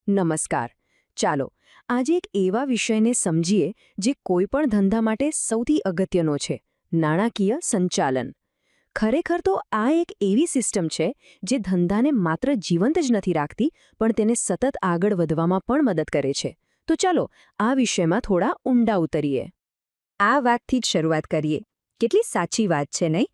નમસ્કાર. ચાલો આજે એક એવા વિષયને સમજીએ જે કોઈપણ ધંધા માટે સૌથી અગત્યનો છે, નાણાકીય સંચાલન. ખરેખર તો આ એક એવી સિસ્ટમ છે જે ધંધાને માત્ર જીવંત જ નથી રાખતી, પણ તેને સતત આગળ વધવામાં પણ મદદ કરે છે. તો ચાલો આ વિષયમાં થોડા ઊંડા ઉતરીએ. આ વાતથી જ શરૂઆત કરીએ. કેટલી સાચી વાત છે, નહીં?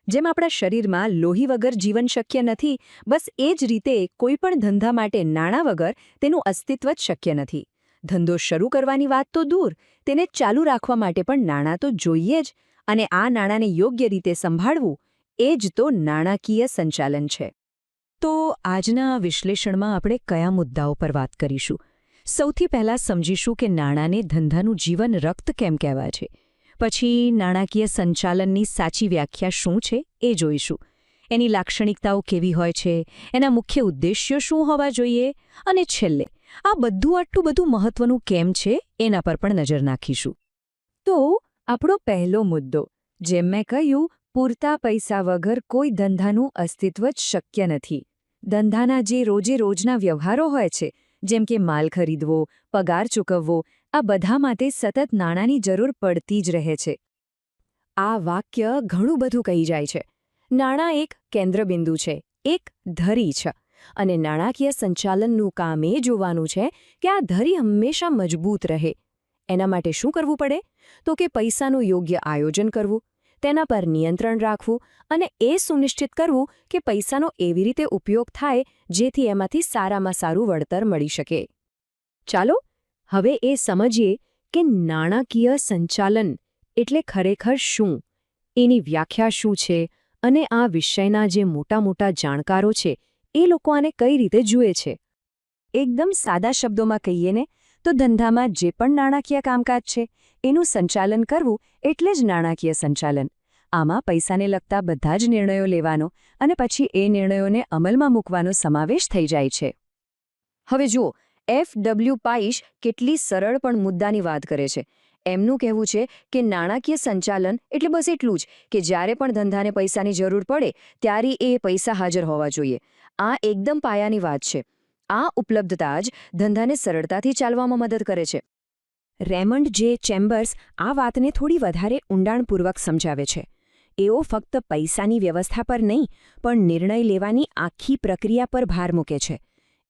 જેમ આપણા શરીરમાં લોહી વગર જીવન શક્ય નથી, બસ એ જ રીતે કોઈપણ ધંધા માટે નાણાં વગર તેનું અસ્તિત્વ જ શક્ય નથી. ધંધો શરૂ કરવાની વાત તો દૂર, તેને ચાલુ રાખવા માટે પણ નાણાં તો જોઈએ જ, અને આ નાણાંને યોગ્ય રીતે સંભાળવું એ જ તો નાણાકીય સંચાલન છે. તો આજના વિશ્લેષણમાં આપણે કયા મુદ્દાઓ પર વાત કરીશું? સૌથી પહેલાં સમજીશું કે નાણાંને ધંધાનું જીવન રક્ત કેમ કહેવાય છે. પછી નાણાકીય સંચાલનની સાચી વ્યાખ્યા શું છે એ જોઈશું. એની લાક્ષણિકતાઓ કેવી હોય છે, એના મુખ્ય ઉદ્દેશ્યો શું હોવા જોઈએ, અને છેલ્લે આ આટલું બધું મહત્વનું કેમ છે એના પર પણ નજર નાખીશું. તો આપણો પહેલો મુદ્દો, જેમ મેં કહ્યું, પૂરતા પૈસા વગર કોઈ ધંધાનું અસ્તિત્વ જ શક્ય નથી. ધંધાના જે રોજે રોજના વ્યવહારો હોય છે, જેમ કે માલ ખરીદવો, પગાર ચૂકવવો, આ બધા માટે સતત નાણાંની જરૂર પડતી જ રહે છે. આ વાક્ય ઘણું બધું કહી જાય છે. નાણાં એક કેન્દ્રબિંદુ છે, એક ધરી છે, અને નાણાકીય સંચાલનનું કામ એ જોવાનું છે કે આ ધરી હંમેશા મજબૂત રહે. એના માટે શું કરવું પડે? તો કે પૈસાનું યોગ્ય આયોજન કરવું, તેના પર નિયંત્રણ રાખવું અને એ સુનિશ્ચિત કરવું કે પૈસાનો એવી રીતે ઉપયોગ થાય જેથી એમાંથી સારામાં સારું વળતર મળી શકે. ચાલો હવે એ સમજીએ કે નાણાકીય સંચાલન એટલે ખરેખર શું, એની વ્યાખ્યા શું છે, અને આ વિષયના જે મોટા જાણકારો છે એ લોકો આને કઈ રીતે જુએ છે. એકદમ સાદા શબ્દોમાં કહીએ ને તો ધંધામાં જે પણ નાણાકીય કામકાજ છે એનું સંચાલન કરવું એટલે જ નાણાકીય સંચાલન. આમાં પૈસાને લગતા બધા જ નિર્ણયો લેવાનો અને પછી એ નિર્ણયોને અમલમાં મૂકવાનો સમાવેશ થઈ જાય છે. હવે જુઓ, F.W. પાઇશ કેટલી સરળ પણ મુદ્દાની વાત કરે છે. એમનું કહેવું છે કે નાણાકીય સંચાલન એટલે બસ એટલું જ કે જ્યારે પણ ધંધાને પૈસાની જરૂર પડે ત્યારે એ પૈસા હાજર હોવા જોઈએ. આ એકદમ પાયાની વાત છે. આ ઉપલબ્ધતા જ ધંધાને સરળતાથી ચાલવામાં મદદ કરે છે. રેમન્ડ જે ચેમ્બર્સ આ વાતને થોડી વધારે ઊંડાણપૂર્વક સમજાવે છે. એઓ ફક્ત પૈસાની વ્યવસ્થા પર નહીં, પણ નિર્ણય લેવાની આખી પ્રક્રિયા પર ભાર મૂકે છે.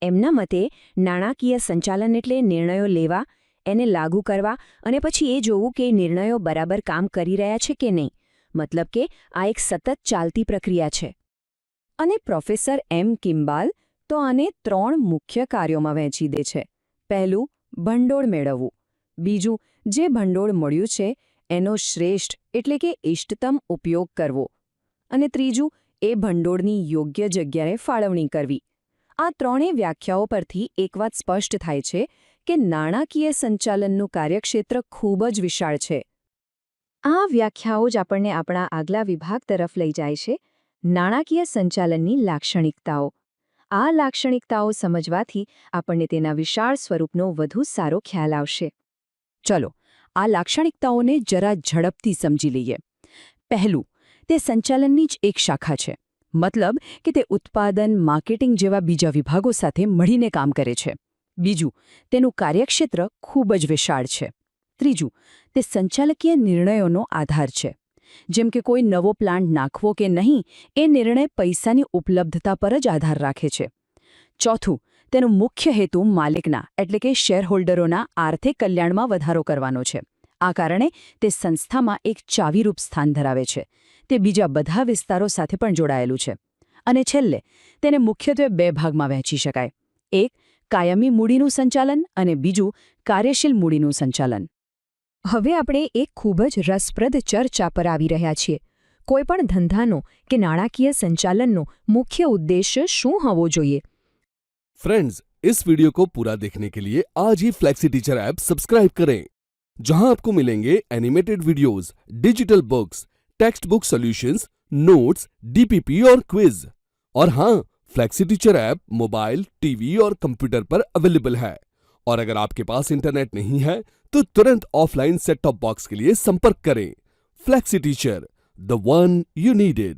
એમના મતે નાણાકીય સંચાલન એટલે નિર્ણયો લેવા, એને લાગુ કરવા અને પછી એ જોવું કે નિર્ણયો બરાબર કામ કરી રહ્યા છે કે નહીં. મતલબ કે આ એક સતત ચાલતી પ્રક્રિયા છે. અને પ્રોફેસર એમ કિમ્બાલ તો આને 3 મુખ્ય કાર્યોમાં વહેંચી દે છે. પહેલું, ભંડોળ મેળવવું. બીજું, જે ભંડોળ મળ્યું છે એનો શ્રેષ્ઠ એટલે કે ઇષ્ટતમ ઉપયોગ કરવો. અને ત્રીજું, એ ભંડોળની યોગ્ય જગ્યાએ ફાળવણી કરવી. આ 3 વ્યાખ્યાઓ પરથી એક વાત સ્પષ્ટ થાય છે કે નાણાકીય સંચાલનનું કાર્યક્ષેત્ર ખૂબ જ વિશાળ છે. આ વ્યાખ્યાઓ જ આપણને આપણા આગલા વિભાગ તરફ લઈ જાય છે, નાણાકીય સંચાલનની લાક્ષણિકતાઓ. આ લાક્ષણિકતાઓ સમજવાથી આપણને તેના વિશાળ સ્વરૂપનો વધુ સારો ખ્યાલ આવશે. ચલો આ લાક્ષણિકતાઓને જરા ઝડપથી સમજી લઈએ. પહેલું, તે સંચાલનની જ એક શાખા છે. મતલબ કે તે ઉત્પાદન, માર્કેટિંગ જેવા બીજા વિભાગો સાથે મળીને કામ કરે છે. બીજું, તેનું કાર્યક્ષેત્ર ખૂબ જ વિશાળ છે. ત્રીજું, તે સંચાલકીય નિર્ણયોનો આધાર છે. જેમ કે કોઈ નવો પ્લાન્ટ નાખવો કે નહીં, એ નિર્ણય પૈસાની ઉપલબ્ધતા પર જ આધાર રાખે છે. ચોથું, તેનો મુખ્ય હેતુ માલિકના એટલે કે શેરહોલ્ડરોના આર્થિક કલ્યાણમાં વધારો કરવાનો છે. આ કારણે તે સંસ્થામાં એક ચાવીરૂપ સ્થાન ધરાવે છે. તે બીજા બધા વિસ્તારો સાથે પણ જોડાયેલું છે. અને છેલ્લે તેને મુખ્યત્વે 2 ભાગમાં વહેંચી શકાય. એક, કાયમી મૂડીનું સંચાલન અને બીજું, કાર્યશીલ મૂડીનું સંચાલન. હવે આપણે એક ખૂબ જ રસપ્રદ ચર્ચા પર આવી રહ્યા છીએ. કોઈપણ ધંધાનો કે નાણાકીય સંચાલનનો મુખ્ય ઉદ્દેશ્ય શું હોવો જોઈએ? फ्रेंड्स, इस वीडियो को पूरा देखने के लिए आज ही फ्लेक्सी टीचर ऐप सब्सक्राइब करें, जहां आपको मिलेंगे animated videos, digital books, text book solutions, notes, DPP और क्विज. और हाँ, flexi teacher app mobile, TV और कंप्यूटर पर अवेलेबल है. और अगर आपके पास इंटरनेट नहीं है तो तुरंत ऑफलाइन सेट टॉप बॉक्स के लिए संपर्क करें. Flexi teacher, the one you needed.